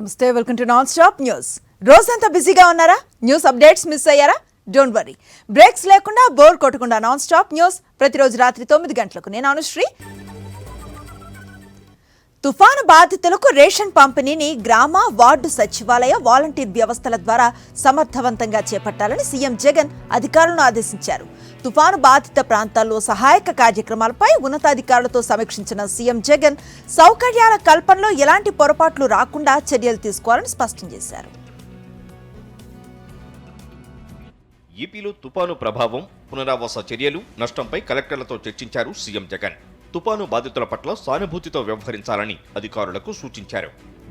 నమస్తే, welcome to non stop news. రోజంతా బిజీగా ఉన్నారా? న్యూస్ అప్డేట్స్ మిస్ అయ్యారా? డోంట్ వరీ, బ్రేక్స్ లేకుండా బోర్ కొట్టకుండా నాన్ స్టాప్ న్యూస్ ప్రతిరోజు రాత్రి 9 గంటలకు. నేను అనుశ్రీ. తుఫాను బాధితులకు రేషన్ పంపిణీని గ్రామ, వార్డు సచివాలయ, వాలంటీర్ వ్యవస్థల ద్వారా సమర్థవంతంగా చేపట్టాలని సీఎం జగన్ అధికారులను ఆదేశించారు. తుఫాను బాధిత ప్రాంతాల్లో సహాయక కార్యక్రమాలపై ఉన్నతాధికారులతో సమీక్షించిన సీఎం జగన్ సౌకర్యాల కల్పనలో ఎలాంటి పొరపాట్లు రాకుండా చర్యలు తీసుకోవాలని స్పష్టం చేశారు. ఏపీలో తుపాను ప్రభావం, పునరావాస చర్యలు, నష్టంపై కలెక్టర్లతో చర్చించారు సీఎం జగన్. తుపాను బాధితుల పట్ల సానుభూతితో వ్యవహరించాలని అధికారులకు సూచించారు.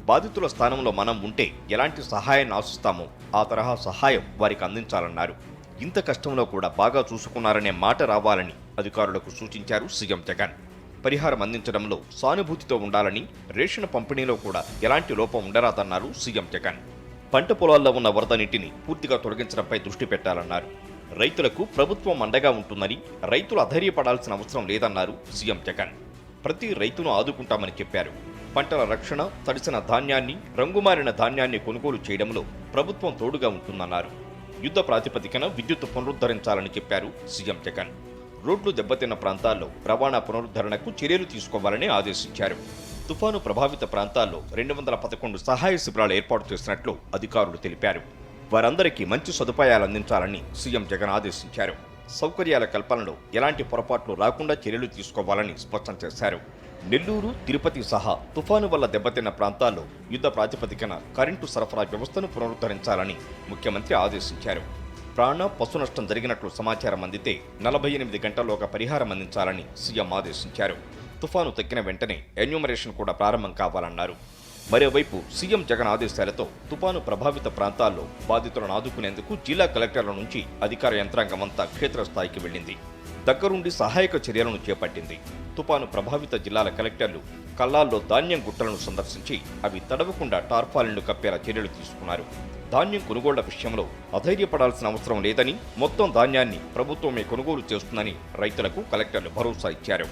బాధితుల స్థానంలో మనం ఉంటే ఎలాంటి సహాయాన్ని ఆశిస్తామో ఆ తరహా సహాయం వారికి అందించాలన్నారు. ఇంత కష్టంలో కూడా బాగా చూసుకున్నారనే మాట రావాలని అధికారులకు సూచించారు సీఎం జగన్. పరిహారం అందించడంలో సానుభూతితో ఉండాలని, రేషన్ పంపిణీలో కూడా ఎలాంటి లోపం ఉండరాదన్నారు సీఎం జగన్. పంట పొలాల్లో ఉన్న వరద నీటిని పూర్తిగా తొలగించడంపై దృష్టి పెట్టాలన్నారు. రైతులకు ప్రభుత్వం అండగా ఉంటుందని, రైతులు అధైర్యపడాల్సిన అవసరం లేదన్నారు సీఎం జగన్. ప్రతి రైతును ఆదుకుంటామని చెప్పారు. పంటల రక్షణ, తడిసిన ధాన్యాన్ని, రంగుమారిన ధాన్యాన్ని కొనుగోలు చేయడంలో ప్రభుత్వం తోడుగా ఉంటుందన్నారు. యుద్ధ ప్రాతిపదికన విద్యుత్ పునరుద్ధరించాలని చెప్పారు సీఎం జగన్. రోడ్లు దెబ్బతిన్న ప్రాంతాల్లో రవాణా పునరుద్ధరణకు చర్యలు తీసుకోవాలని ఆదేశించారు. తుఫాను ప్రభావిత ప్రాంతాల్లో 211 సహాయ శిబిరాలు ఏర్పాటు చేసినట్లు అధికారులు తెలిపారు. వారందరికీ మంచి సదుపాయాలు అందించాలని సీఎం జగన్ ఆదేశించారు. సౌకర్యాల కల్పనలో ఎలాంటి పొరపాట్లు రాకుండా చర్యలు తీసుకోవాలని స్పష్టం చేశారు. నెల్లూరు, తిరుపతి సహా తుఫాను వల్ల దెబ్బతిన్న ప్రాంతాల్లో యుద్ధ ప్రాతిపదికన కరెంటు సరఫరా వ్యవస్థను పునరుద్ధరించాలని ముఖ్యమంత్రి ఆదేశించారు. ప్రాణ, పశు నష్టం జరిగినట్లు సమాచారం అందితే 48 గంటల్లోగా పరిహారం అందించాలని సీఎం ఆదేశించారు. తుఫాను తగ్గిన వెంటనే ఎన్యూమరేషన్ కూడా ప్రారంభం కావాలన్నారు. మరోవైపు సీఎం జగన్ ఆదేశాలతో తుపాను ప్రభావిత ప్రాంతాల్లో బాధితులను ఆదుకునేందుకు జిల్లా కలెక్టర్ల నుంచి అధికార యంత్రాంగం అంతా క్షేత్రస్థాయికి వెళ్లింది. దగ్గరుండి సహాయక చర్యలను చేపట్టింది. తుపాను ప్రభావిత జిల్లాల కలెక్టర్లు కల్లాల్లో ధాన్యం గుట్టలను సందర్శించి అవి తడవకుండా టార్పాలిన్లు కప్పేలా చర్యలు తీసుకున్నారు. ధాన్యం కొనుగోళ్ల విషయంలో అధైర్యపడాల్సిన అవసరం లేదని, మొత్తం ధాన్యాన్ని ప్రభుత్వమే కొనుగోలు చేస్తుందని రైతులకు కలెక్టర్లు భరోసా ఇచ్చారు.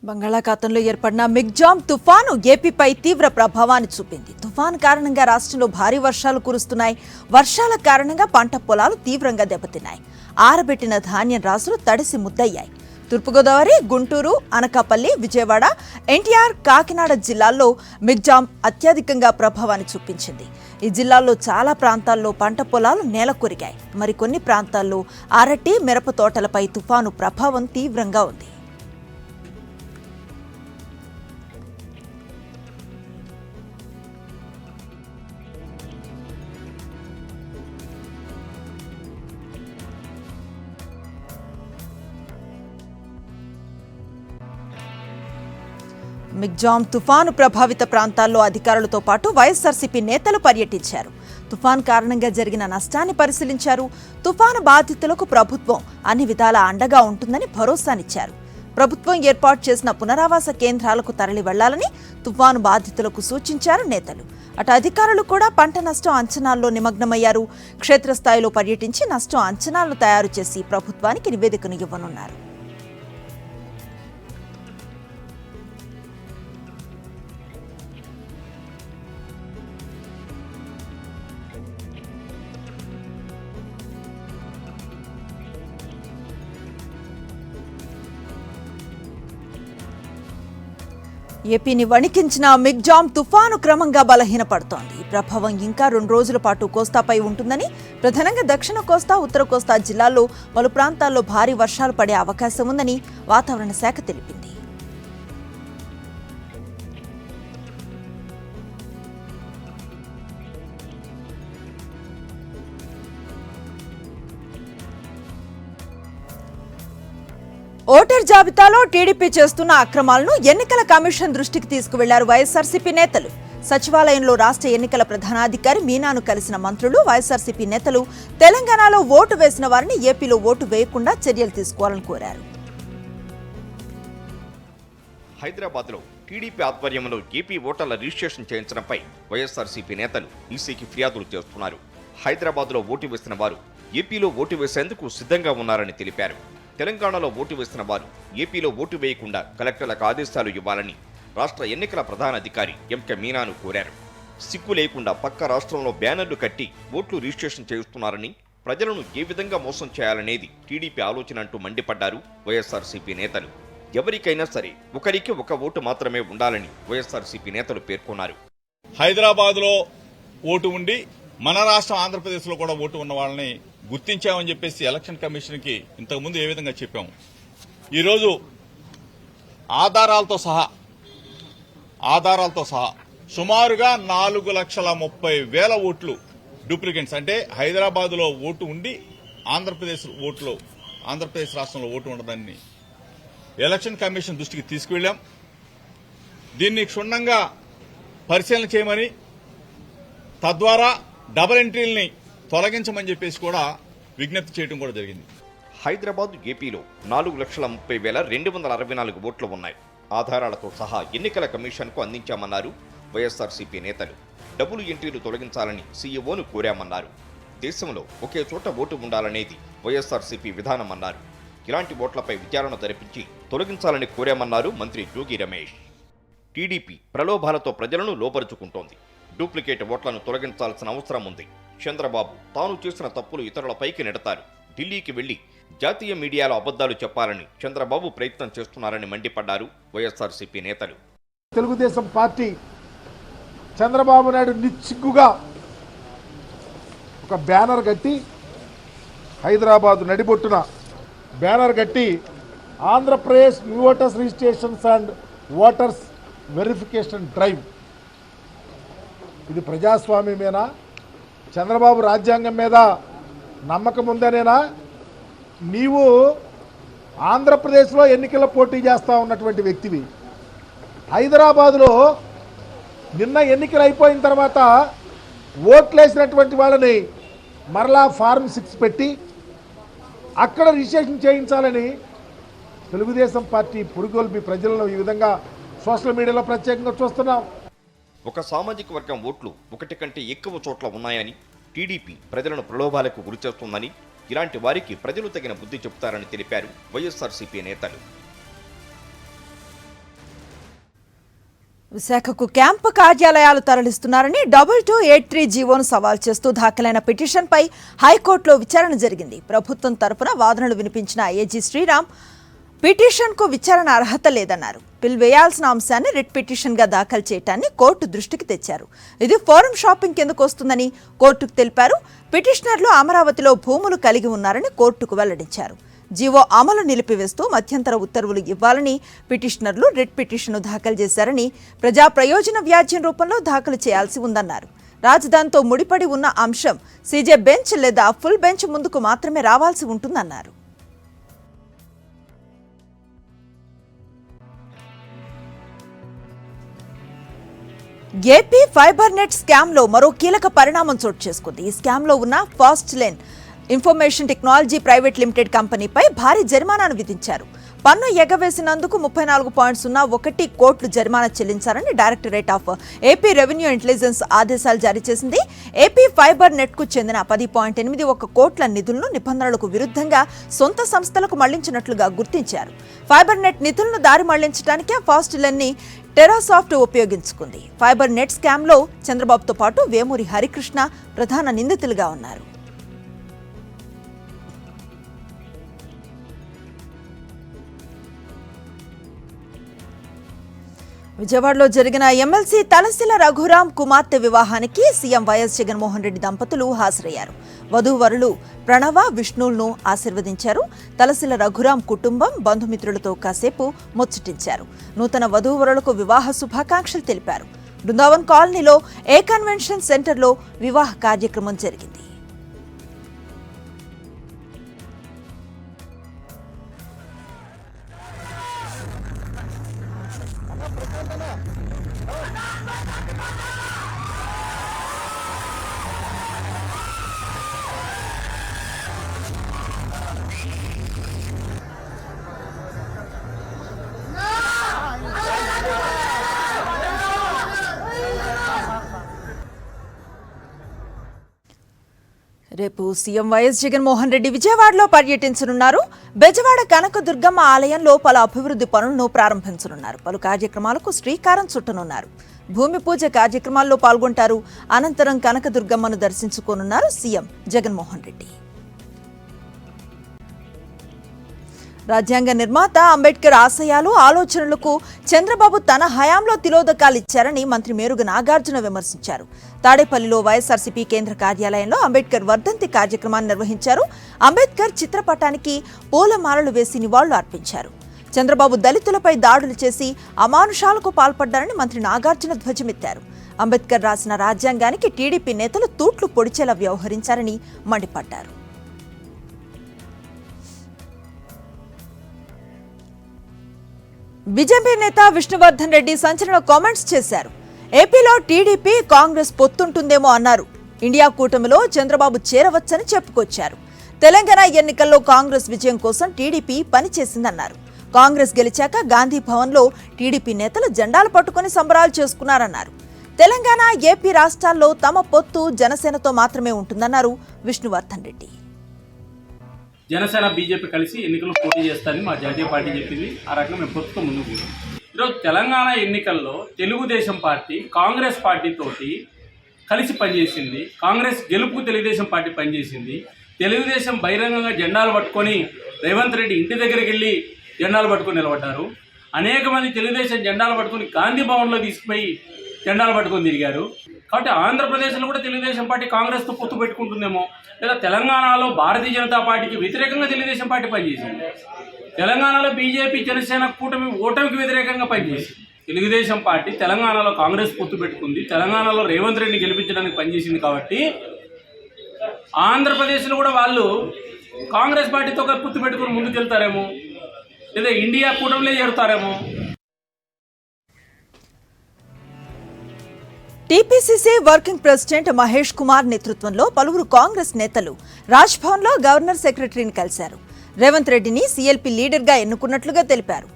బంగాళాఖాతంలో ఏర్పడిన మిగ్జామ్ తుఫాను ఏపీపై తీవ్ర ప్రభావాన్ని చూపింది. తుఫాను కారణంగా రాష్ట్రంలో భారీ వర్షాలు కురుస్తున్నాయి. వర్షాల కారణంగా పంట పొలాలు తీవ్రంగా దెబ్బతిన్నాయి. ఆరబెట్టిన ధాన్యం రాసులు తడిసి ముద్దయ్యాయి. తూర్పుగోదావరి, గుంటూరు, అనకాపల్లి, విజయవాడ, ఎన్టీఆర్, కాకినాడ జిల్లాల్లో మిగ్జామ్ అత్యధికంగా ప్రభావాన్ని చూపించింది. ఈ జిల్లాల్లో చాలా ప్రాంతాల్లో పంట పొలాలు నేలకొరిగాయి. మరికొన్ని ప్రాంతాల్లో అరటి, మిరప తోటలపై తుఫాను ప్రభావం తీవ్రంగా ఉంది. మిగ్జామ్ తుఫాను ప్రభావిత ప్రాంతాల్లో అధికారులతో పాటు వైఎస్ఆర్సీపీ నేతలు పర్యటించారు. తుఫాను కారణంగా జరిగిన నష్టాన్ని పరిశీలించారు. తుఫాను బాధితులకు ప్రభుత్వం అన్ని విధాలా అండగా ఉంటుందని భరోసానిచ్చారు. ప్రభుత్వం ఏర్పాటు చేసిన పునరావాస కేంద్రాలకు తరలి వెళ్లాలని తుఫాను బాధితులకు సూచించారు నేతలు. అటు అధికారులు కూడా పంట నష్టం అంచనాల్లో నిమగ్నమయ్యారు. క్షేత్రస్థాయిలో పర్యటించి నష్టం అంచనాలను తయారు చేసి ప్రభుత్వానికి నివేదికను ఇవ్వనున్నారు. ఏపీని వణికించిన మిగ్జామ్ తుఫాను క్రమంగా బలహీనపడుతోంది. ఈ ప్రభావం ఇంకా 2 రోజుల పాటు కోస్తాపై ఉంటుందని, ప్రధానంగా దక్షిణ కోస్తా, ఉత్తర కోస్తా జిల్లాల్లో పలు ప్రాంతాల్లో భారీ వర్షాలు పడే అవకాశం ఉందని వాతావరణ శాఖ తెలిపింది. ఓటర్ జాబితాలో టీడీపీ చేస్తున్న అక్రమాలను ఎన్నికల కమిషన్ దృష్టికి తీసుకువెళ్లారు వైఎస్ఆర్సీపీ నేతలు. సచివాలయంలో రాష్ట్ర ఎన్నికల ప్రధానాధికారి మీనాను కలిసిన మంత్రులు, వైఎస్ఆర్సీపీ నేతలు తెలంగాణలో ఓటు వేసిన వారిని ఏపీలో ఓటు వేయకుండా చర్యలు తీసుకోవాలని కోరారు. హైదరాబాద్లో టీడీపీ ఆధ్వర్యంలో ఏపీ ఓటర్ల రిజిస్ట్రేషన్ చేయించడంపై వైఎస్ఆర్సీపీ నేతలు ఈసీకి ఫిర్యాదులు చేస్తున్నారు. హైదరాబాద్లో ఓటు వేసిన వారు ఏపీలో ఓటు వేసేందుకు సిద్ధంగా ఉన్నారని తెలిపారు. తెలంగాణలో ఓటు వేసిన వారు ఏపీలో ఓటు వేయకుండా కలెక్టర్లకు ఆదేశాలు ఇవ్వాలని, రాష్ట్ర ఎన్నికల ప్రధాన అధికారి ఎంకే మీనాను కోరారు. సిగ్గు లేకుండా పక్క రాష్ట్రంలో బ్యానర్లు కట్టి ఓట్లు రిజిస్ట్రేషన్ చేస్తున్నారని, ప్రజలను ఏ విధంగా మోసం చేయాలనేది టీడీపీ ఆలోచన అంటూ మండిపడ్డారు వైఎస్ఆర్సీపీ నేతలు. ఎవరికైనా సరే ఒకరికి ఒక ఓటు మాత్రమే ఉండాలని వైఎస్ఆర్సీపీ నేతలు పేర్కొన్నారు. హైదరాబాద్లో ఓటు ఉండి మన రాష్ట్రం ఆంధ్రప్రదేశ్లో కూడా ఓటు ఉన్న వాళ్ళని గుర్తించామని చెప్పేసి ఎలక్షన్ కమిషన్కి ఇంతకుముందు ఏ విధంగా చెప్పాము. ఈరోజు ఆధారాలతో సహా సుమారుగా 4,30,000 ఓట్లు డూప్లికేట్స్, అంటే హైదరాబాద్లో ఓటు ఉండి ఆంధ్రప్రదేశ్ రాష్ట్రంలో ఓటు ఉండదని ఎలక్షన్ కమిషన్ దృష్టికి తీసుకువెళ్లాం. దీన్ని క్షుణ్ణంగా పరిశీలన చేయమని, తద్వారా డబుల్ ఎంట్రీల్ని తొలగించమని చెప్పేసి కూడా విజ్ఞప్తి చేయడం కూడా జరిగింది. హైదరాబాద్ ఏపీలో 4,30,264 ఓట్లు ఉన్నాయి. ఆధారాలతో సహా ఎన్నికల కమిషన్కు అందించామన్నారు వైఎస్ఆర్సీపీ నేతలు. డబుల్ ఎంట్రీలు తొలగించాలని సీఈఓను కోరామన్నారు. దేశంలో ఒకే చోట ఓటు ఉండాలనేది వైఎస్ఆర్సీపీ విధానమన్నారు. ఇలాంటి ఓట్లపై విచారణ జరిపించి తొలగించాలని కోరామన్నారు మంత్రి జోగి రమేష్. టీడీపీ ప్రలోభాలతో ప్రజలను లోపరుచుకుంటోంది. డూప్లికేట్ ఓట్లను తొలగించాల్సిన అవసరం ఉంది. చంద్రబాబు తాను చేసిన తప్పులు ఇతరులపైకి నెడతారు. ఢిల్లీకి వెళ్లి జాతీయ మీడియాలో అబద్దాలు చెప్పాలని చంద్రబాబు ప్రయత్నం చేస్తున్నారని మండిపడ్డారు వైఎస్ఆర్సీపీ నేతలు. తెలుగుదేశం పార్టీ చంద్రబాబు నాయుడు నిచ్చిగ్గుగా ఒక బ్యానర్ కట్టి, హైదరాబాద్ నడిబొట్టున బ్యానర్ కట్టి, Andhra Pradesh new voters registrations and voters verification drive. ఇది ప్రజాస్వామ్యమేనా? చంద్రబాబు రాజ్యాంగం మీద నమ్మకం ఉందనేనా? నీవు ఆంధ్రప్రదేశ్లో ఎన్నికల పోటీ చేస్తూ ఉన్నటువంటి వ్యక్తివి. హైదరాబాదులో నిన్న ఎన్నికలు అయిపోయిన తర్వాత ఓట్లేసినటువంటి వాళ్ళని మరలా ఫార్మ్ 6 పెట్టి అక్కడ రిజిస్ట్రేషన్ చేయించాలని తెలుగుదేశం పార్టీ పురుగొల్పి ప్రజలను ఈ విధంగా సోషల్ మీడియాలో ప్రత్యేకంగా చూస్తున్నాం. ఒక సామాజిక వర్గం ఓట్లు ఒకటి కంటే ఎక్కువ చోట్ల ఉన్నాయని, టీడీపీ ప్రజలను ప్రలోభాలకు గురిచేస్తుందని, ఇలాంటి వారికి ప్రజలు తగిన బుద్ధి చెబుతారని తెలిపారు వైఎస్ఆర్సీపీ నేతలు. విశాఖకు క్యాంపు కార్యాలయాలు తరలిస్తున్నారని 2283 జీవోను సవాల్ చేస్తూ దాఖలైన పిటిషన్పై హైకోర్టులో విచారణ జరిగింది. ప్రభుత్వం తరపున వాదనలు వినిపించిన ఏజీ శ్రీరామ్ పిటిషన్కు విచారణ అర్హత లేదన్నారు. పిల్ వేయాల్సిన అంశాన్ని రిట్ పిటిషన్గా దాఖలు చేయటాన్ని కోర్టు దృష్టికి తెచ్చారు. ఇది ఫోరం షాపింగ్ కిందకు వస్తుందని కోర్టుకు తెలిపారు. పిటిషనర్లు అమరావతిలో భూములు కలిగి ఉన్నారని కోర్టుకు వెల్లడించారు. జీవో అమలు నిలిపివేస్తూ మధ్యంతర ఉత్తర్వులు ఇవ్వాలని పిటిషనర్లు రిట్ పిటిషన్ను దాఖలు చేశారని, ప్రజా ప్రయోజన వ్యాజ్యం రూపంలో దాఖలు చేయాల్సి ఉందన్నారు. రాజధానితో ముడిపడి ఉన్న అంశం సీజే బెంచ్ లేదా ఫుల్ బెంచ్ ముందుకు మాత్రమే రావాల్సి ఉంటుందన్నారు. ఏపీ ఫైబర్ నెట్ స్కామ్ లో మరో కీలక పరిణామం చోటు చేసుకుంది. ఈ స్కామ్ లో ఉన్న Fast Lane Information Technology Private Limited కంపెనీపై భారీ జరిమానాను విధించారు. పన్ను ఎగవేసినందుకు 34.01 కోట్లు జరిమానా చెల్లించారని directorate of AP revenue intelligence ఆదేశాలు జారీ చేసింది. ఏపీ ఫైబర్ నెట్ కు చెందిన 10.81 కోట్ల నిధులను నిబంధనలకు విరుద్ధంగా సొంత సంస్థలకు మళ్లించినట్లుగా గుర్తించారు. ఫైబర్ నెట్ నిధులను దారి మళ్లించడానికే ఫాస్ట్ లెన్ ని టెరాసాఫ్ట్ ఉపయోగించుకుంది. ఫైబర్ నెట్ స్కామ్ లో చంద్రబాబుతో పాటు వేమూరి హరికృష్ణ ప్రధాన నిందితులుగా ఉన్నారు. విజయవాడలో జరిగిన ఎమ్మెల్సీ తలశిల రఘురాం కుమార్తె వివాహానికి సీఎం వైఎస్ జగన్మోహన్ రెడ్డి దంపతులు హాజరయ్యారు. వధూవరులు ప్రణవ, విష్ణువులను ఆశీర్వదించారు. తలశిల రఘురాం కుటుంబం బంధుమిత్రులతో కాసేపు ముచ్చటించారు. నూతన వధూవరులకు వివాహ శుభాకాంక్షలు తెలిపారు. బృందావన్ కాలనీలో ఏ కన్వెన్షన్ సెంటర్లో వివాహ కార్యక్రమం జరిగింది. రేపు సీఎం వైఎస్ జగన్మోహన్ రెడ్డి విజయవాడలో పర్యటించనున్నారు. బెజవాడ కనకదుర్గమ్మ ఆలయంలో పలు అభివృద్ధి పనులను ప్రారంభించనున్నారు. పలు కార్యక్రమాలకు శ్రీకారం చుట్టనున్నారు. భూమి పూజ కార్యక్రమాల్లో పాల్గొంటారు. అనంతరం కనకదుర్గమ్మను దర్శించుకోనున్నారు సీఎం జగన్మోహన్ రెడ్డి. రాజ్యాంగ నిర్మాత అంబేద్కర్ ఆశయాలు, ఆలోచనలకు చంద్రబాబు తన హయాంలో తిలోదకాలు ఇచ్చారని మంత్రి మేరుగ నాగార్జున విమర్శించారు. తాడేపల్లిలో వైఎస్ఆర్సీపీ కేంద్ర కార్యాలయంలో అంబేద్కర్ వర్ధంతి కార్యక్రమాన్ని నిర్వహించారు. అంబేద్కర్ చిత్రపటానికి పూలమాలలు వేసి నివాళులు అర్పించారు. చంద్రబాబు దళితులపై దాడులు చేసి అమానుషాలకు పాల్పడ్డారని మంత్రి నాగార్జున ధ్వజమెత్తారు. అంబేద్కర్ రాసిన రాజ్యాంగానికి టీడీపీ నేతలు తూట్లు పొడిచేలా వ్యవహరించారని మండిపడ్డారు. బీజేపీ నేత విష్ణువర్ధన్ రెడ్డి సంచలన కామెంట్స్ చేశారు. ఏపీలో టీడీపీ కాంగ్రెస్ పొత్తుంటుందేమో అన్నారు. ఇండియా కూటమిలో చంద్రబాబు చేరవచ్చని చెప్పుకొచ్చారు. తెలంగాణ ఎన్నికల్లో కాంగ్రెస్ విజయం కోసం టీడీపీ పనిచేసిందన్నారు. కాంగ్రెస్ గెలిచాక గాంధీ భవన్లో టీడీపీ నేతలు జెండాలు పట్టుకుని సంబరాలు చేసుకున్నారన్నారు. తెలంగాణ, ఏపీ రాష్ట్రాల్లో తమ పొత్తు జనసేనతో మాత్రమే ఉంటుందన్నారు విష్ణువర్ధన్ రెడ్డి. జనసేన బీజేపీ కలిసి ఎన్నికల్లో పోటీ చేస్తారని మా జాతీయ పార్టీ చెప్పింది. ఆ రకంగా మేము పొత్తుతో ముందుకు పోయాం. ఈరోజు తెలంగాణ ఎన్నికల్లో తెలుగుదేశం పార్టీ కాంగ్రెస్ పార్టీతోటి కలిసి పనిచేసింది. కాంగ్రెస్ గెలుపుకు తెలుగుదేశం పార్టీ పనిచేసింది. తెలుగుదేశం బహిరంగంగా జెండాలు పట్టుకొని రేవంత్ రెడ్డి ఇంటి దగ్గరికి వెళ్ళి జెండాలు పట్టుకొని నిలబడ్డారు. అనేక మంది తెలుగుదేశం జెండాలు పట్టుకొని గాంధీ భవన్లో తీసుకుపోయి జెండాలు పట్టుకొని తిరిగారు. కాబట్టి ఆంధ్రప్రదేశ్లో కూడా తెలుగుదేశం పార్టీ కాంగ్రెస్తో పొత్తు పెట్టుకుంటుందేమో, లేదా తెలంగాణలో భారతీయ జనతా పార్టీకి వ్యతిరేకంగా తెలుగుదేశం పార్టీ పనిచేసింది. తెలంగాణలో బీజేపీ జనసేన కూటమి ఓటమికి వ్యతిరేకంగా పనిచేసింది. తెలుగుదేశం పార్టీ తెలంగాణలో కాంగ్రెస్ పొత్తు పెట్టుకుంది. తెలంగాణలో రేవంత్ రెడ్డిని గెలిపించడానికి పనిచేసింది. కాబట్టి ఆంధ్రప్రదేశ్లో కూడా వాళ్ళు కాంగ్రెస్ పార్టీతో పొత్తు పెట్టుకుని ముందుకెళ్తారేమో, లేదా ఇండియా కూటమిలో చేరుతారేమో. TPCC working president Mahesh Kumar నేతృత్వంలో పలువురు కాంగ్రెస్ నేతలు రాజ్భవన్లో గవర్నర్ సెక్రటరీని కలిశారు. రేవంత్ రెడ్డిని సీఎల్పీ లీడర్గా ఎన్నుకున్నట్లుగా తెలిపారు.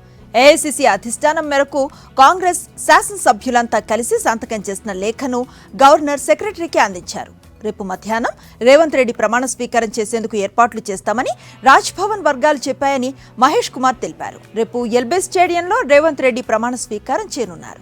ఏఐసీసీ అధిష్టానం మేరకు కాంగ్రెస్ శాసనసభ్యులంతా కలిసి సంతకం చేసిన లేఖను గవర్నర్ సెక్రటరీకి అందించారు. రేపు మధ్యాహ్నం రేవంత్ రెడ్డి ప్రమాణ స్వీకారం చేసేందుకు ఏర్పాట్లు చేస్తామని రాజ్భవన్ వర్గాలు చెప్పాయని మహేష్ కుమార్ తెలిపారు. రేపు ఎల్బీ స్టేడియంలో రేవంత్ రెడ్డి ప్రమాణ స్వీకారం చేయనున్నారు.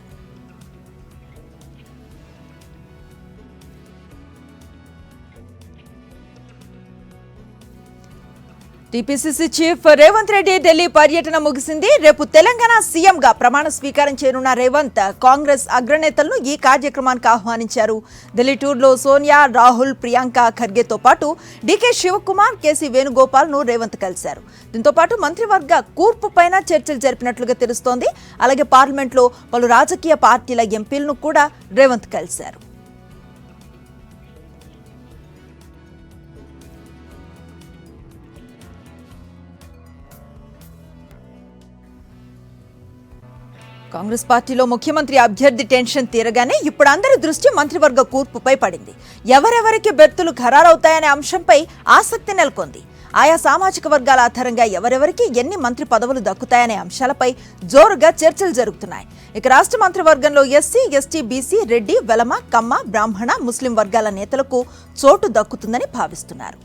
టీపీసీసీ చీఫ్ రేవంత్ రెడ్డి ఢిల్లీ పర్యటన ముగిసింది. రేపు తెలంగాణ సీఎంగా ప్రమాణ స్వీకారం చేయనున్న రేవంత్ కాంగ్రెస్ అగ్రనేతలను ఈ కార్యక్రమానికి ఆహ్వానించారు. ఢిల్లీ టూర్లో సోనియా, రాహుల్, ప్రియాంక ఖర్గేతో పాటు డీకే శివకుమార్, కేసీ వేణుగోపాల్ను రేవంత్ కలిశారు. దీంతో పాటు మంత్రివర్గ కూర్పు పైన చర్చలు జరిపినట్లుగా తెలుస్తోంది. అలాగే పార్లమెంట్లో పలు రాజకీయ పార్టీల ఎంపీలను కూడా రేవంత్ కలిశారు. కాంగ్రెస్ పార్టీలో ముఖ్యమంత్రి అభ్యర్థి టెన్షన్ తీరగానే ఇప్పుడు అందరి దృష్టి మంత్రివర్గ కూర్పుపై పడింది. ఎవరెవరికి బెర్తులు ఖరారవుతాయనే అంశంపై ఆసక్తి నెలకొంది. ఆయా సామాజిక వర్గాల ఆధారంగా ఎవరెవరికి ఎన్ని మంత్రి పదవులు దక్కుతాయనే అంశాలపై జోరుగా చర్చలు జరుగుతున్నాయి. ఇక రాష్ట్ర మంత్రివర్గంలో SC, ST, BC, Reddy, Velama, Kamma, బ్రాహ్మణ, ముస్లిం వర్గాల నేతలకు చోటు దక్కుతుందని భావిస్తున్నారు.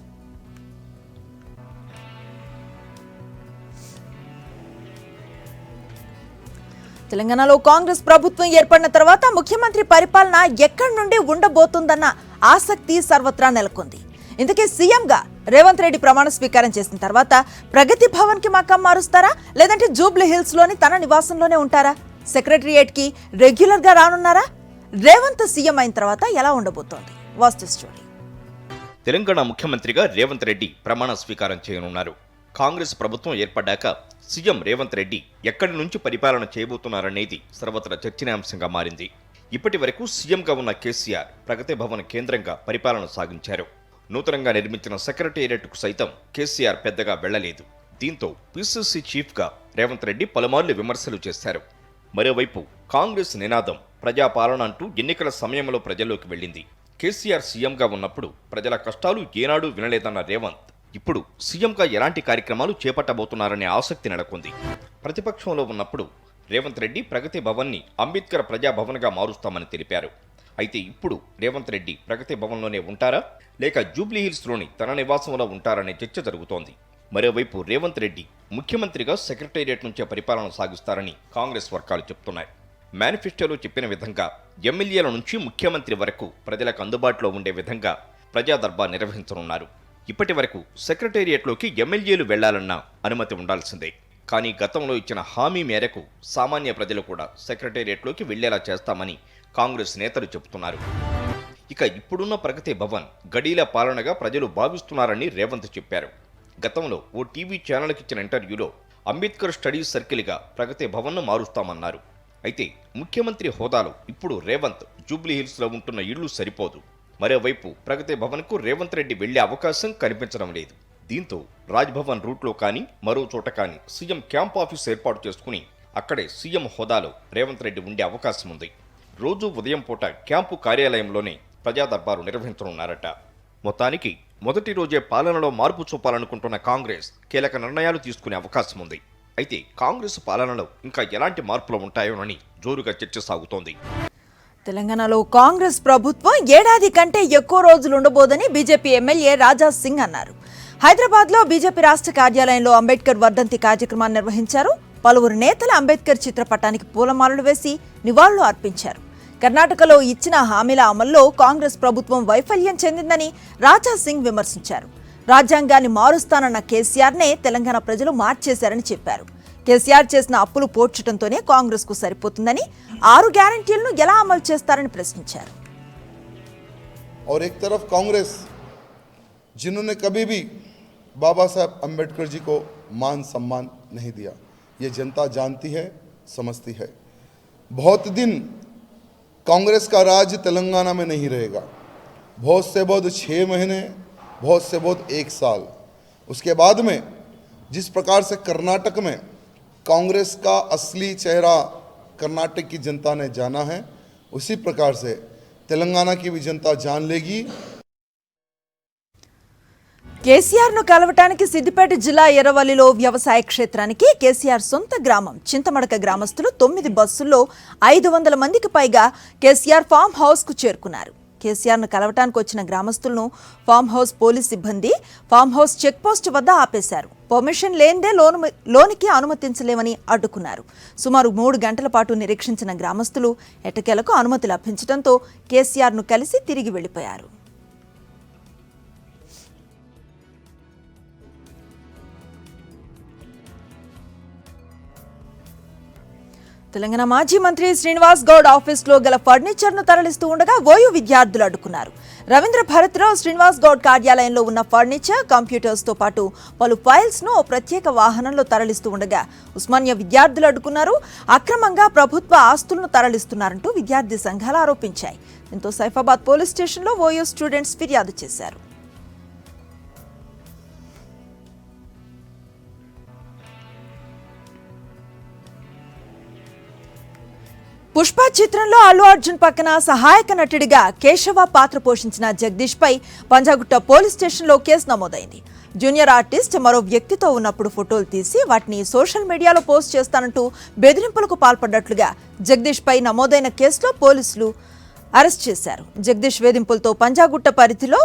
తెలంగాణలో కాంగ్రెస్ ప్రభుత్వం ఏర్పడిన తర్వాత ముఖ్యమంత్రి పరిపాలన ఎక్కడి నుండి ఉండబోతుందన్న ఆసక్తి సర్వత్రా నెలకొంది. ఇందుకే సీఎంగా రేవంత్ రెడ్డి ప్రమాణ స్వీకారం చేసిన తర్వాత ప్రగతి భవన్ కి మకాం మారుస్తారా, లేదంటే జూబ్లీ హిల్స్ లోని తన నివాసంలోనే ఉంటారా? సెక్రటరియేట్ కి రెగ్యులర్ గా రానున్నారా? రేవంత్ సీఎం అయిన తర్వాత ఎలా ఉండబోతోంది? వాస్తు స్టోరీ. తెలంగాణ ముఖ్యమంత్రిగా రేవంత్ రెడ్డి ప్రమాణ స్వీకారం చేయనున్నారు. కాంగ్రెస్ ప్రభుత్వం ఏర్పడ్డాక సీఎం రేవంత్ రెడ్డి ఎక్కడి నుంచి పరిపాలన చేయబోతున్నారనేది సర్వత్రా చర్చనీయాంశంగా మారింది. ఇప్పటి వరకు సీఎంగా ఉన్న కేసీఆర్ ప్రగతి భవన్ కేంద్రంగా పరిపాలన సాగించారు. నూతనంగా నిర్మించిన సెక్రటేరియట్కు సైతం కేసీఆర్ పెద్దగా వెళ్లలేదు. దీంతో పీసీసీ చీఫ్గా రేవంత్ రెడ్డి పలుమార్లు విమర్శలు చేశారు. మరోవైపు కాంగ్రెస్ నినాదం ప్రజాపాలన అంటూ ఎన్నికల సమయంలో ప్రజల్లోకి వెళ్ళింది. కేసీఆర్ సీఎంగా ఉన్నప్పుడు ప్రజల కష్టాలు ఏనాడూ వినలేదన్న రేవంత్ ఇప్పుడు సీఎంగా ఎలాంటి కార్యక్రమాలు చేపట్టబోతున్నారనే ఆసక్తి నెలకొంది. ప్రతిపక్షంలో ఉన్నప్పుడు రేవంత్ రెడ్డి ప్రగతి భవన్ని అంబేద్కర్ ప్రజాభవన్గా మారుస్తామని తెలిపారు. అయితే ఇప్పుడు రేవంత్ రెడ్డి ప్రగతి భవన్లోనే ఉంటారా లేక జూబ్లీ హిల్స్లోని తన నివాసంలో ఉంటారనే చర్చ జరుగుతోంది. మరోవైపు రేవంత్ రెడ్డి ముఖ్యమంత్రిగా సెక్రటేరియట్ నుంచే పరిపాలన సాగిస్తారని కాంగ్రెస్ వర్గాలు చెప్తున్నాయి. మేనిఫెస్టోలో చెప్పిన విధంగా ఎమ్మెల్యేల నుంచి ముఖ్యమంత్రి వరకు ప్రజలకు అందుబాటులో ఉండే విధంగా ప్రజా దర్బార్ నిర్వహించనున్నారు. ఇప్పటి వరకు సెక్రటేరియట్లోకి ఎమ్మెల్యేలు వెళ్లాలన్నా అనుమతి ఉండాల్సిందే. కానీ గతంలో ఇచ్చిన హామీ మేరకు సామాన్య ప్రజలు కూడా సెక్రటేరియట్లోకి వెళ్లేలా చేస్తామని కాంగ్రెస్ నేతలు చెబుతున్నారు. ఇక ఇప్పుడున్న ప్రగతి భవన్ గడీల పాలనగా ప్రజలు భావిస్తున్నారని రేవంత్ చెప్పారు. గతంలో ఓ టీవీ ఛానల్కి ఇచ్చిన ఇంటర్వ్యూలో అంబేద్కర్ స్టడీస్ సర్కిల్గా ప్రగతి భవన్ను మారుస్తామన్నారు. అయితే ముఖ్యమంత్రి హోదాలో ఇప్పుడు రేవంత్ జూబ్లీ హిల్స్లో ఉంటున్న ఇళ్లు సరిపోదు. మరోవైపు ప్రగతి భవన్కు రేవంత్ రెడ్డి వెళ్లే అవకాశం కనిపించడం లేదు. దీంతో రాజ్భవన్ రూట్లో కానీ మరో చోట కానీ సీఎం క్యాంప్ ఆఫీస్ ఏర్పాటు చేసుకుని అక్కడే సీఎం హోదాలో రేవంత్ రెడ్డి ఉండే అవకాశం ఉంది. రోజు ఉదయం పూట క్యాంపు కార్యాలయంలోనే ప్రజా దర్బారు నిర్వహించనున్నారట. మొత్తానికి మొదటి రోజే పాలనలో మార్పు చూపాలనుకుంటున్న కాంగ్రెస్ కీలక నిర్ణయాలు తీసుకునే అవకాశం ఉంది. అయితే కాంగ్రెస్ పాలనలో ఇంకా ఎలాంటి మార్పులు ఉంటాయోనని జోరుగా చర్చ సాగుతోంది. తెలంగాణలో కాంగ్రెస్ ప్రభుత్వం ఏడాది కంటే ఎక్కువ రోజులు ఉండబోదని బీజేపీ ఎమ్మెల్యే రాజా సింగ్ అన్నారు. హైదరాబాద్లో బీజేపీ రాష్ట్ర కార్యాలయంలో అంబేద్కర్ వర్ధంతి కార్యక్రమాన్ని నిర్వహించారు. పలువురు నేతలు అంబేద్కర్ చిత్రపటానికి పూలమాలలు వేసి నివాళులు అర్పించారు. కర్ణాటకలో ఇచ్చిన హామీల అమల్లో కాంగ్రెస్ ప్రభుత్వం వైఫల్యం చెందిందని రాజా సింగ్ విమర్శించారు. రాజ్యాంగాన్ని మారుస్తానన్న కేసీఆర్నే తెలంగాణ ప్రజలు మార్చేశారని చెప్పారు. కేసీఆర్ చేసిన అప్పులు పోడ్చడంతోనే కాంగ్రెస్ కు సరిపోతుందని 6 గ్యారెంటీలను ఎలా అమలు చేస్తారని ప్రశ్నించారు. और एक तरफ कांग्रेस जिन्होंने कभी भी बाबा साहब अम्बेडकर जी को मान सम्मान नहीं दिया, ये जनता जानती है, समझती है. बहुत दिन कांग्रेस का राज तेलंगाना में नहीं रहेगा. बहुत से बहुत 6 महीने, बहुत से बहुत 1 साल. उसके बाद में जिस प्रकार से कर्नाटक में कांग्रेस का असली चेहरा कर्नाटक की जनता ने जाना है, उसी प्रकार से तेलंगाना की भी जनता जान लेगी. కేసీఆర్ ను కలవటానికి సిద్దిపేట జిల్లా ఎర్రవల్లిలో వ్యవసాయ క్షేత్రానికి కేసీఆర్ సొంత గ్రామం చింతమడక గ్రామస్తులు 9 బస్సుల్లో 500 మందికి పైగా కేసీఆర్ ఫామ్ హౌస్ కు చేరుకున్నారు. కేసీఆర్ ను కలవటానికి వచ్చిన గ్రామస్తులను ఫామ్ హౌస్ పోలీస్ సిబ్బంది ఫామ్ హౌస్ చెక్ పోస్ట్ వద్ద ఆపేశారు. పర్మిషన్ లేనిదే లోనికి అనుమతించలేమని అడ్డుకున్నారు. సుమారు 3 గంటల పాటు నిరీక్షించిన గ్రామస్తులు ఎట్టకేలకు అనుమతి లభించడంతో కేసీఆర్ ను కలిసి తిరిగి వెళ్లిపోయారు. తెలంగాణ మాజీ మంత్రి శ్రీనివాస్ గౌడ్ ఆఫీస్లో గల ఫర్నిచర్ను తరలిస్తూ ఉండగా ఓయూ విద్యార్థులు అడ్డుకున్నారు. రవీంద్ర భారతిరావు శ్రీనివాస్ గౌడ్ కార్యాలయంలో ఉన్న ఫర్నిచర్, కంప్యూటర్స్తో పాటు పలు ఫైల్స్ను ఓ ప్రత్యేక వాహనంలో తరలిస్తూ ఉండగా ఉస్మానియా విద్యార్థులు అడ్డుకున్నారు. అక్రమంగా ప్రభుత్వ ఆస్తులను తరలిస్తున్నారంటూ విద్యార్థి సంఘాలు ఆరోపించాయి. దీంతో సైఫాబాద్ పోలీస్ స్టేషన్లో ఓయూ స్టూడెంట్స్ ఫిర్యాదు చేశారు. పుష్ప చిత్రంలో అల్లు అర్జున్ పక్కన సహాయక నటుడిగా కేశవ పాత్ర పోషించిన జగదీష్ పై పంజాగుట్ట పోలీస్ స్టేషన్లో కేసు నమోదైంది. జూనియర్ ఆర్టిస్ట్ మరో వ్యక్తితో ఉన్నప్పుడు ఫోటోలు తీసి వాటిని సోషల్ మీడియాలో పోస్ట్ చేస్తానంటూ బెదిరింపులకు పాల్పడ్డట్లుగా జగదీష్ పై నమోదైన కేసులో పోలీసులు అరెస్ట్ చేశారు. జగదీష్ వేధింపులతో పంజాగుట్ట పరిధిలో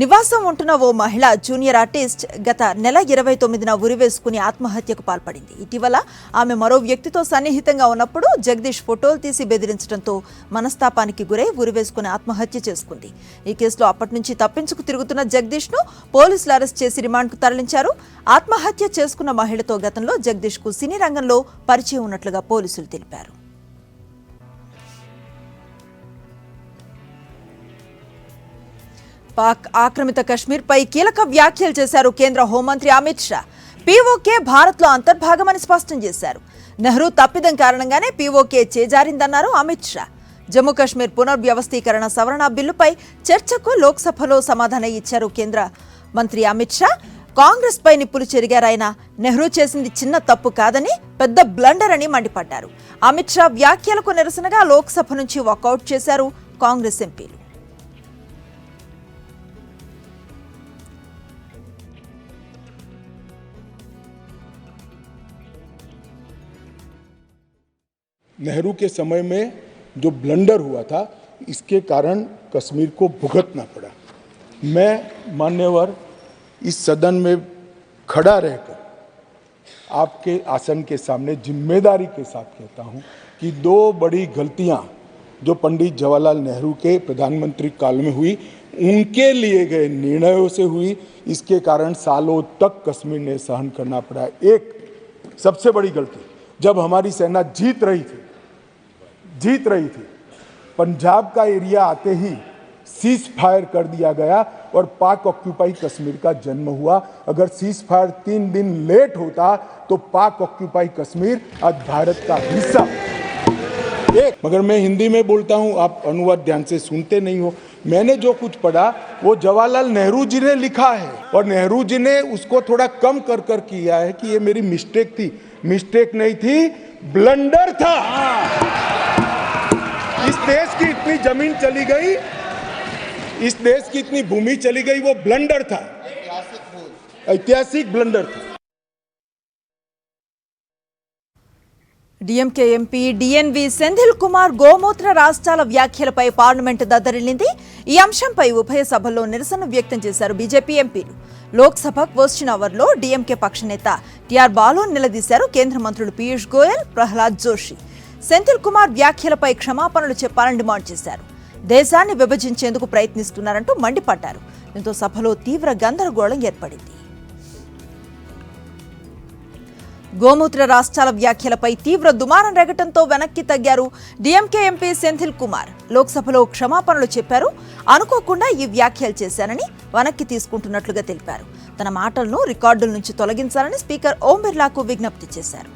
నివాసం ఉంటున్న ఓ మహిళ జూనియర్ ఆర్టిస్ట్ గత నెల 29న ఉరివేసుకుని ఆత్మహత్యకు పాల్పడింది. ఇటీవల ఆమె మరో వ్యక్తితో సన్నిహితంగా ఉన్నప్పుడు జగదీష్ ఫోటోలు తీసి బెదిరించడంతో మనస్తాపానికి గురై ఉరివేసుకుని ఆత్మహత్య చేసుకుంది. ఈ కేసులో అప్పటి నుంచి తప్పించుకు తిరుగుతున్న జగదీష్ను పోలీసులు అరెస్ట్ చేసి రిమాండ్కు తరలించారు. ఆత్మహత్య చేసుకున్న మహిళతో గతంలో జగదీష్కు సినీ రంగంలో పరిచయం ఉన్నట్లుగా పోలీసులు తెలిపారు. పాక్ ఆక్రమిత కశ్మీర్పై కీలక వ్యాఖ్యలు చేశారు కేంద్ర హోంమంత్రి అమిత్ షా. పీఓకే భారత్లో అంతర్భాగమని స్పష్టం చేశారు. నెహ్రూ తప్పిదం కారణంగానే పీఓకే చేజారిందన్నారు అమిత్ షా. జమ్మూ కశ్మీర్ పునర్వ్యవస్థీకరణ సవరణ బిల్లుపై చర్చకు లోక్సభలో సమాధానం ఇచ్చారు కేంద్ర మంత్రి అమిత్ షా. కాంగ్రెస్ పై నిప్పులు చెరిగారాయన. నెహ్రూ చేసింది చిన్న తప్పు కాదని, పెద్ద బ్లండర్ అని మండిపడ్డారు. అమిత్ షా వ్యాఖ్యలకు నిరసనగా లోక్సభ నుంచి వాకౌట్ చేశారు కాంగ్రెస్ ఎంపీలు. नेहरू के समय में जो ब्लंडर हुआ था इसके कारण कश्मीर को भुगतना पड़ा। मैं मान्यवर इस सदन में खड़ा रहकर आपके आसन के सामने जिम्मेदारी के साथ कहता हूं कि 2 बड़ी गलतियां जो पंडित जवाहरलाल नेहरू के प्रधानमंत्री काल में हुई, उनके लिए गए निर्णयों से हुई। इसके कारण सालों तक कश्मीर ने सहन करना पड़ा। एक सबसे बड़ी गलती, जब हमारी सेना जीत रही थी, पंजाब का एरिया आते ही सीज फायर कर दिया गया और पाक ऑक्यूपाई कश्मीर का जन्म हुआ। अगर सीज फायर 3 दिन लेट होता तो पाक ऑक्यूपाई कश्मीर आज भारत का हिस्सा। मगर मैं हिंदी में बोलता हूं, आप अनुवाद ध्यान से सुनते नहीं हो। मैंने जो कुछ पढ़ा वो जवाहरलाल नेहरू जी ने लिखा है और नेहरू जी ने उसको थोड़ा कम कर किया है कि ये मेरी मिस्टेक थी। मिस्टेक नहीं थी, ब्लंडर था। इस देश की इतनी जमीन चली गई, इस देश की इतनी भूमि चली गई, वो ब्लंडर था, ऐतिहासिक ब्लंडर था। DMK MP DNV Senthil Kumar గోమూత్ర రాష్ట్రాల వ్యాఖ్యలపై పార్లమెంటు దద్దరిల్లింది. ఈ అంశంపై ఉభయ సభల్లో నిరసన వ్యక్తం చేశారు బీజేపీ ఎంపీలు. లోక్సభ క్వశ్చన్ అవర్లో డీఎంకే పక్షనేత టిఆర్ బాలును నిలదీశారు కేంద్ర మంత్రులు పీయూష్ గోయల్, ప్రహ్లాద్ జోషి. సెంధిల్ కుమార్ వ్యాఖ్యలపై క్షమాపణలు చెప్పాలని డిమాండ్ చేశారు. దేశాన్ని విభజించేందుకు ప్రయత్నిస్తున్నారంటూ మండిపడ్డారు. దీంతో సభలో తీవ్ర గందరగోళం ఏర్పడింది. గోమూత్ర రాష్ట్రాల వ్యాఖ్యలపై తీవ్ర దుమారం రేగటంతో వెనక్కి తగ్గారు డీఎంకే ఎంపీ సెంథిల్ కుమార్. లోక్సభలో క్షమాపణలు చెప్పారు. అనుకోకుండా ఈ వ్యాఖ్యలు చేశానని వెనక్కి తీసుకుంటున్నట్లుగా తెలిపారు. తన మాటలను రికార్డుల నుంచి తొలగించాలని స్పీకర్ ఓం బిర్లాకు విజ్ఞప్తి చేశారు.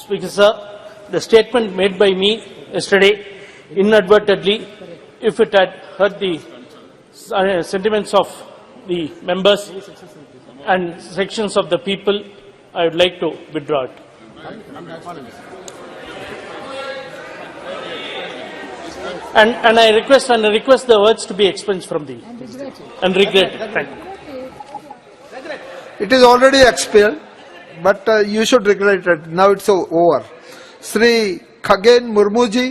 Speaker sir, the statement made by me yesterday inadvertently, if it had hurt the sentiments of the members and sections of the people, I would like to withdraw it. And I request the words to be expunged from the and regret. Thank you. It is already expelled, but you should regret it. Now it's over. Sri Khagen Murmuji.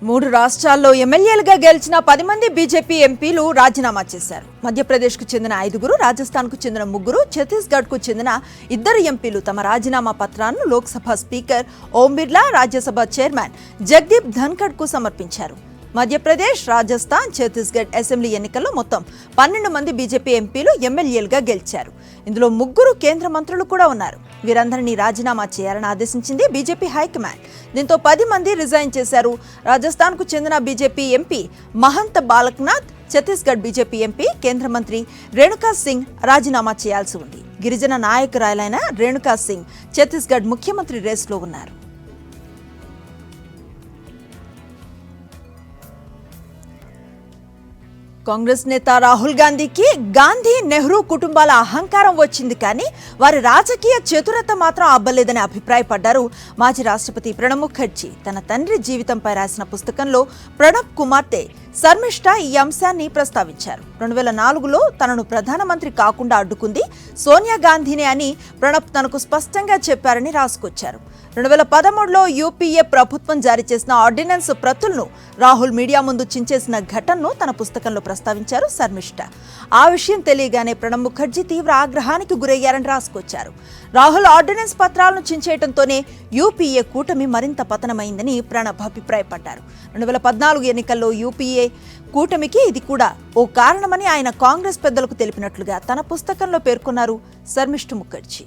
3 రాష్ట్రాల్లో ఎమ్మెల్యేలుగా గెలిచిన 10 మంది BJP ఎంపీలు రాజీనామా చేశారు. మధ్యప్రదేశ్కు చెందిన 5, రాజస్థాన్కు చెందిన 3, ఛత్తీస్గఢ్కు చెందిన 2 ఎంపీలు తమ రాజీనామా పత్రాలను లోక్సభ స్పీకర్ ఓం బిర్లా, రాజ్యసభ చైర్మన్ జగదీప్ ధన్ఖడ్కు సమర్పించారు. మధ్యప్రదేశ్, రాజస్థాన్, ఛత్తీస్గఢ్ అసెంబ్లీ ఎన్నికల్లో మొత్తం 12 మంది బీజేపీ ఎంపీలు ఎమ్మెల్యేలుగా గెలిచారు. ఇందులో 3 కేంద్ర మంత్రులు కూడా ఉన్నారు. వీరందరినీ రాజీనామా చేయాలని ఆదేశించింది బీజేపీ హైకమాండ్. దీంతో 10 మంది రిజైన్ చేశారు. రాజస్థాన్కు చెందిన BJP MP Mahant Balaknath, Chhattisgarh BJP MP కేంద్ర మంత్రి రేణుకా సింగ్ రాజీనామా చేయాల్సి ఉంది. గిరిజన నాయకురాలైన రేణుకా సింగ్ ఛత్తీస్గఢ్ ముఖ్యమంత్రి రేసులో ఉన్నారు. కాంగ్రెస్ నేత రాహుల్ గాంధీకి గాంధీ, నెహ్రూ కుటుంబాల అహంకారం వచ్చింది, కానీ వారి రాజకీయ చతురత మాత్రం అబ్బలేదని అభిప్రాయపడ్డారు మాజీ రాష్ట్రపతి ప్రణబ్ ముఖర్జీ. తన తండ్రి జీవితంపై రాసిన పుస్తకంలో ప్రణబ్ కుమార్తె శర్మిష్ఠా ఈ అంశాన్ని ప్రస్తావించారు. 2004లో తనను ప్రధానమంత్రి కాకుండా అడ్డుకుంది సోనియా గాంధీనే అని ప్రణబ్ తనకు స్పష్టంగా చెప్పారని రాసుకొచ్చారు. 2013లో యూపీఏ ప్రభుత్వం జారీ చేసిన ఆర్డినెన్స్ ప్రతులను రాహుల్ మీడియా ముందు చించేసిన ఘటనను తన పుస్తకంలో ప్రస్తావించారు శర్మిష్ఠా. ఆ విషయం తెలియగానే ప్రణబ్ ముఖర్జీ తీవ్ర ఆగ్రహానికి గురయ్యారని రాసుకొచ్చారు. రాహుల్ ఆర్డినెన్స్ పత్రాలను చించేయడంతోనే యూపీఏ కూటమి మరింత పతనమైందని ప్రణబ్ అభిప్రాయపడ్డారు. 2014 ఎన్నికల్లో యూపీఏ కూటమికి ఇది కూడా ఓ కారణమని ఆయన కాంగ్రెస్ పెద్దలకు తెలిపినట్లుగా తన పుస్తకంలో పేర్కొన్నారు శర్మిష్ఠా ముఖర్జీ.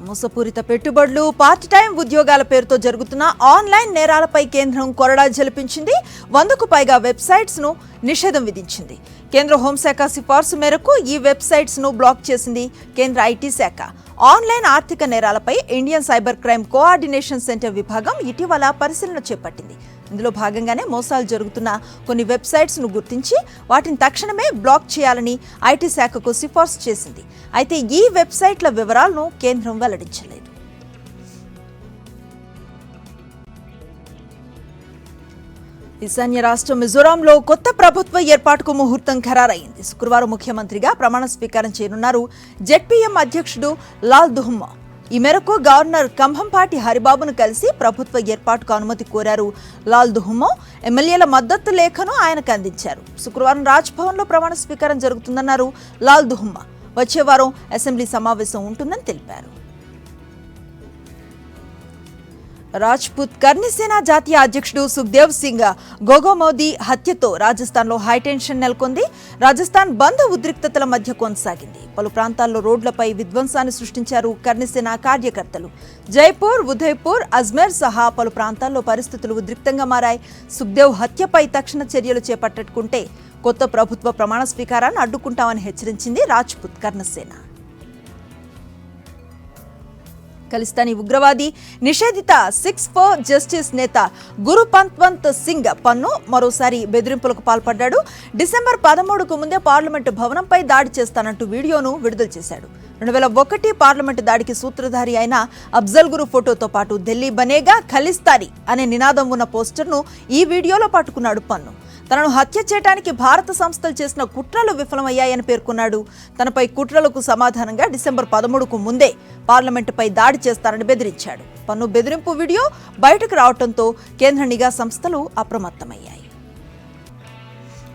మోసపూరిత పెట్టుబడులు, పార్ట్ టైం ఉద్యోగాల పేరుతో జరుగుతున్న ఆన్లైన్ నేరాలపై కేంద్రం కొరడా జలిపించింది. 100కు పైగా వెబ్సైట్స్ ను నిషేధం విధించింది. కేంద్ర హోంశాఖ సిఫార్సు మేరకు ఈ వెబ్సైట్స్ ను బ్లాక్ చేసింది కేంద్ర ఐటీ శాఖ. ఆన్లైన్ ఆర్థిక నేరాలపై Indian cyber crime coordination centre విభాగం ఇటీవల పరిశీలన చేపట్టింది. ఇందులో భాగంగానే మోసాలు జరుగుతున్న కొన్ని వెబ్సైట్స్ ను గుర్తించి వాటిని తక్షణమే బ్లాక్ చేయాలని ఐటీ శాఖకు సిఫార్సు చేసింది. అయితే ఈ వెబ్సైట్ల వివరాలను కేంద్రం వెల్లడించలేదు. ఈశాన్య రాష్ట్రం మిజోరాంలో కొత్త ప్రభుత్వ ఏర్పాటుకు ముహూర్తం ఖరారైంది. శుక్రవారం ముఖ్యమంత్రిగా ప్రమాణ స్వీకారం చేయనున్నారు జెడ్పీఎం అధ్యక్షుడు లాల్ దుహమ్మా. ఈ మేరకు గవర్నర్ కంభంపాటి హరిబాబును కలిసి ప్రభుత్వ ఏర్పాటుకు అనుమతి కోరారు లాల్ దుహమ్మా. ఎమ్మెల్యేల మద్దతు లేఖను ఆయనకు అందించారు. శుక్రవారం రాజ్భవన్లో ప్రమాణ స్వీకారం జరుగుతుందన్నారు లాల్ దుహమ్మా. వచ్చే వారం అసెంబ్లీ సమావేశం ఉంటుందని తెలిపారు. రాజ్పుత్ కర్ణిసేన జాతీయ అధ్యక్షుడు సుఖ్దేవ్ సింగ్ గోగోమోదీ హత్యతో రాజస్థాన్లో హైటెన్షన్ నెలకొంది. రాజస్థాన్ బంద్ ఉద్రిక్తతల మధ్య కొనసాగింది. పలు ప్రాంతాల్లో రోడ్లపై విధ్వంసాన్ని సృష్టించారు కర్ణిసేన కార్యకర్తలు. జైపూర్, ఉదయ్పూర్, అజ్మేర్ సహా పలు ప్రాంతాల్లో పరిస్థితులు ఉద్రిక్తంగా మారాయి. సుఖ్దేవ్ హత్యపై తక్షణ చర్యలు చేపట్టకుంటే కొత్త ప్రభుత్వ ప్రమాణ స్వీకారాన్ని అడ్డుకుంటామని హెచ్చరించింది రాజ్పుత్ కర్ణసేన. ఖలిస్తానీ ఉగ్రవాది నిషేధిత 6 ఫర్ జస్టిస్ నేత గురు పంత్వంత్ సింగ్ పన్ను మరోసారి బెదిరింపులకు పాల్పడ్డాడు. డిసెంబర్ 13కు ముందే పార్లమెంటు భవనంపై దాడి చేస్తానంటూ వీడియోను విడుదల చేశాడు. 2001 పార్లమెంటు దాడికి సూత్రధారి అయిన అఫ్జల్ గురు ఫోటోతో పాటు ఢిల్లీ బనేగా ఖలిస్తానీ అనే నినాదం ఉన్న పోస్టర్ను ఈ వీడియోలో పట్టుకున్నాడు పన్ను. తనను హత్య చేయడానికి భారత సంస్థలు చేసిన కుట్రలు విఫలమయ్యాయని పేర్కొన్నాడు. తనపై కుట్రలకు సమాధానంగా డిసెంబర్ 13కు ముందే పార్లమెంటుపై దాడి చేస్తారని బెదిరించాడు. పన్ను బెదిరింపు వీడియో బయటకు రావడంతో కేంద్ర నిఘా సంస్థలు అప్రమత్తమయ్యాయి.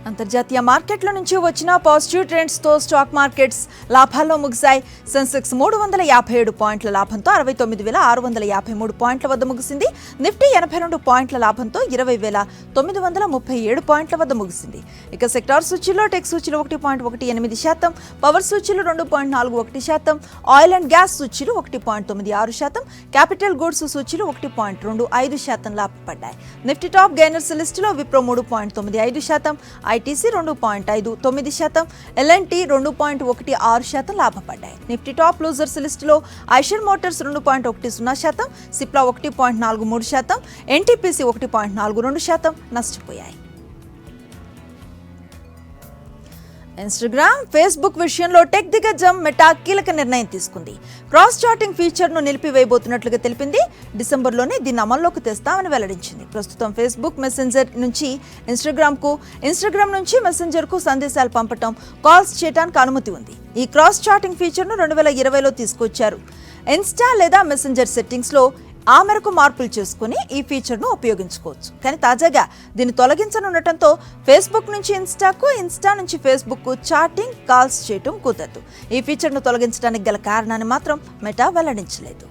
అంతర్జాతీయ మార్కెట్ల నుంచి వచ్చిన పాజిటివ్ ట్రెండ్స్ తో స్టాక్ మార్కెట్స్ లాభాల్లో ముగిశాయి. సెన్సెక్స్ 357 పాయింట్ల లాభంతో 69,653 పాయింట్ల వద్ద ముగిసింది. నిఫ్టీ 82 పాయింట్ల లాభంతో 20,937 పాయింట్ల వద్ద ముగిసింది. ఇక సెక్టార్ సూచీలో టెక్ సూచీలు 1.18%, పవర్ సూచీలు 2.41%, ఆయిల్ అండ్ గ్యాస్ సూచీలు 1.96%, క్యాపిటల్ గూడ్స్ సూచీలు 1.25% లాభపడ్డాయి. నిఫ్టీ టాప్ గెయినర్స్ లిస్టులో విప్రో 3.95%, ఐటీసీ 2.59%, ఎల్ఎన్టీ 2.16% లాభపడ్డాయి. నిఫ్టీ టాప్ లూజర్స్ లిస్టులో ఐషర్ మోటార్స్ 2.10%, సిప్లా 1.43%, ఎన్టీపీసీ 1.42% నష్టపోయాయి. ఇన్స్టాగ్రామ్, ఫేస్బుక్ విషయంలో టెక్ దిగ్గజం మెటా కీలక నిర్ణయం తీసుకుంది. క్రాస్ చాటింగ్ ఫీచర్ను నిలిపివేయబోతున్నట్లుగా తెలిపింది. డిసెంబర్లోనే దీన్ని అమల్లోకి తెస్తామని వెల్లడించింది. ప్రస్తుతం ఫేస్బుక్ మెసెంజర్ నుంచి ఇన్స్టాగ్రామ్కు, ఇన్స్టాగ్రామ్ నుంచి మెసెంజర్కు సందేశాలు పంపటం, కాల్స్ చేయడానికి అనుమతి ఉంది. ఈ క్రాస్ చాటింగ్ ఫీచర్ను 2020లో తీసుకొచ్చారు. ఇన్స్టా లేదా మెసెంజర్ సెట్టింగ్స్లో ఆ మేరకు మార్పులు చేసుకుని ఈ ఫీచర్ను ఉపయోగించుకోవచ్చు. కానీ తాజాగా దీన్ని తొలగించనుండటంతో ఫేస్బుక్ నుంచి ఇన్స్టాకు, ఇన్స్టా నుంచి ఫేస్బుక్కు చాటింగ్, కాల్స్ చేయటం కుదరదు. ఈ ఫీచర్ను తొలగించడానికి గల కారణాన్ని మాత్రం మెటా వెల్లడించలేదు.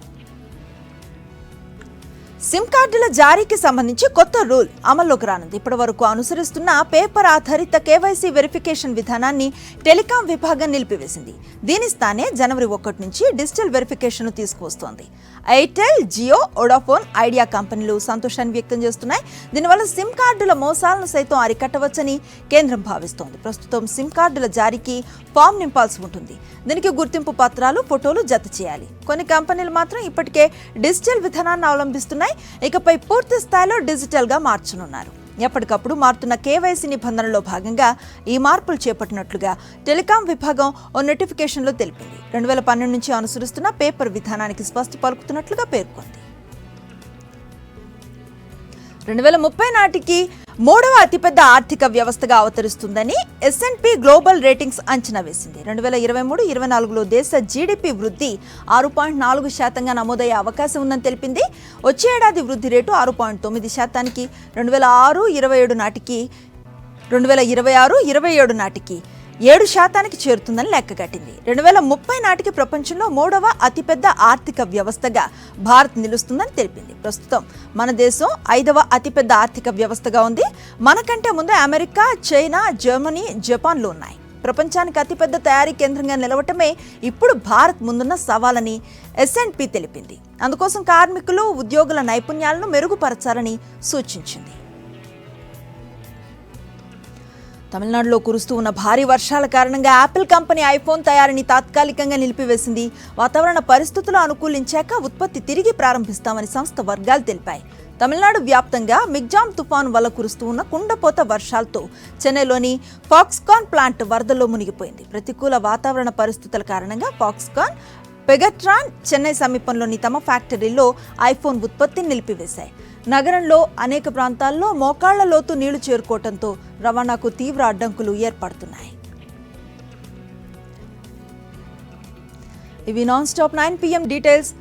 సిమ్ కార్డుల జారీకి సంబంధించి కొత్త రూల్ అమల్లోకి రానుంది. ఇప్పటి వరకు అనుసరిస్తున్న పేపర్ ఆధారిత కేవైసీ వెరిఫికేషన్ విధానాన్ని టెలికాం విభాగం నిలిపివేసింది. దీని స్థానే జనవరి 1 నుంచి డిజిటల్ వెరిఫికేషన్ తీసుకువస్తోంది. ఎయిర్టెల్, జియో, వోడాఫోన్, ఐడియా కంపెనీలు సంతోషాన్ని వ్యక్తం చేస్తున్నాయి. దీనివల్ల సిమ్ కార్డుల మోసాలను సైతం అరికట్టవచ్చని కేంద్రం భావిస్తోంది. ప్రస్తుతం సిమ్ కార్డుల జారీకి ఫామ్ నింపాల్సి ఉంటుంది. దీనికి గుర్తింపు పత్రాలు, ఫోటోలు జత చేయాలి. కొన్ని కంపెనీలు మాత్రం ఇప్పటికే డిజిటల్ విధానాన్ని అవలంబిస్తున్నాయి. ఇకపై పూర్తి స్థాయిలో డిజిటల్ గా మార్చనున్నారు. ఎప్పటికప్పుడు మారుతున్న కేవైసీ నిబంధనలో భాగంగా ఈ మార్పులు చేపట్టినట్లుగా టెలికాం విభాగం ఓ నోటిఫికేషన్లో తెలిపింది. 2012 నుంచి అనుసరిస్తున్న పేపర్ విధానానికి స్వస్తి పలుకుతున్నట్లుగా పేర్కొంది. 2030 నాటికి 3వ అతిపెద్ద ఆర్థిక వ్యవస్థగా అవతరిస్తుందని S&P గ్లోబల్ రేటింగ్స్ అంచనా వేసింది. 2023-24లో దేశ జీడీపీ వృద్ధి 6.4% నమోదయ్యే అవకాశం ఉందని తెలిపింది. వచ్చే ఏడాది వృద్ధి రేటు 6.9%, 2026-27 నాటికి 7% చేరుతుందని లెక్కగట్టింది. 2030 నాటికి ప్రపంచంలో 3వ అతిపెద్ద ఆర్థిక వ్యవస్థగా భారత్ నిలుస్తుందని తెలిపింది. ప్రస్తుతం మన దేశం 5వ అతిపెద్ద ఆర్థిక వ్యవస్థగా ఉంది. మనకంటే ముందే అమెరికా, చైనా, జర్మనీ, జపాన్లు ఉన్నాయి. ప్రపంచానికి అతిపెద్ద తయారీ కేంద్రంగా నిలవటమే ఇప్పుడు భారత్ ముందున్న సవాలని S&P తెలిపింది. అందుకోసం కార్మికులు, ఉద్యోగుల నైపుణ్యాలను మెరుగుపరచాలని సూచించింది. తమిళనాడులో కురుస్తూ ఉన్న భారీ వర్షాల కారణంగా యాపిల్ కంపెనీ ఐఫోన్ తయారీని తాత్కాలికంగా నిలిపివేసింది. వాతావరణ పరిస్థితులు అనుకూలించాక ఉత్పత్తి తిరిగి ప్రారంభిస్తామని సంస్థ వర్గాలు తెలిపాయి. తమిళనాడు వ్యాప్తంగా మిగ్జామ్ తుఫాను వల్ల కురుస్తూ ఉన్న కుండపోత వర్షాలతో చెన్నైలోని ఫాక్స్కాన్ ప్లాంట్ వరదల్లో మునిగిపోయింది. ప్రతికూల వాతావరణ పరిస్థితుల కారణంగా ఫాక్స్కాన్ పెగట్రాన్ చెన్నై సమీపంలోని తమ ఫ్యాక్టరీలో ఐఫోన్ ఉత్పత్తిని నిలిపివేశాయి. నగరంలో అనేక ప్రాంతాల్లో మోకాళ్ల లోతు నీళ్లు చేరుకోవడంతో రవాణాకు తీవ్ర అడ్డంకులు ఏర్పడుతున్నాయి. ఇవి నాన్ స్టాప్ 9 PM డీటెయిల్స్.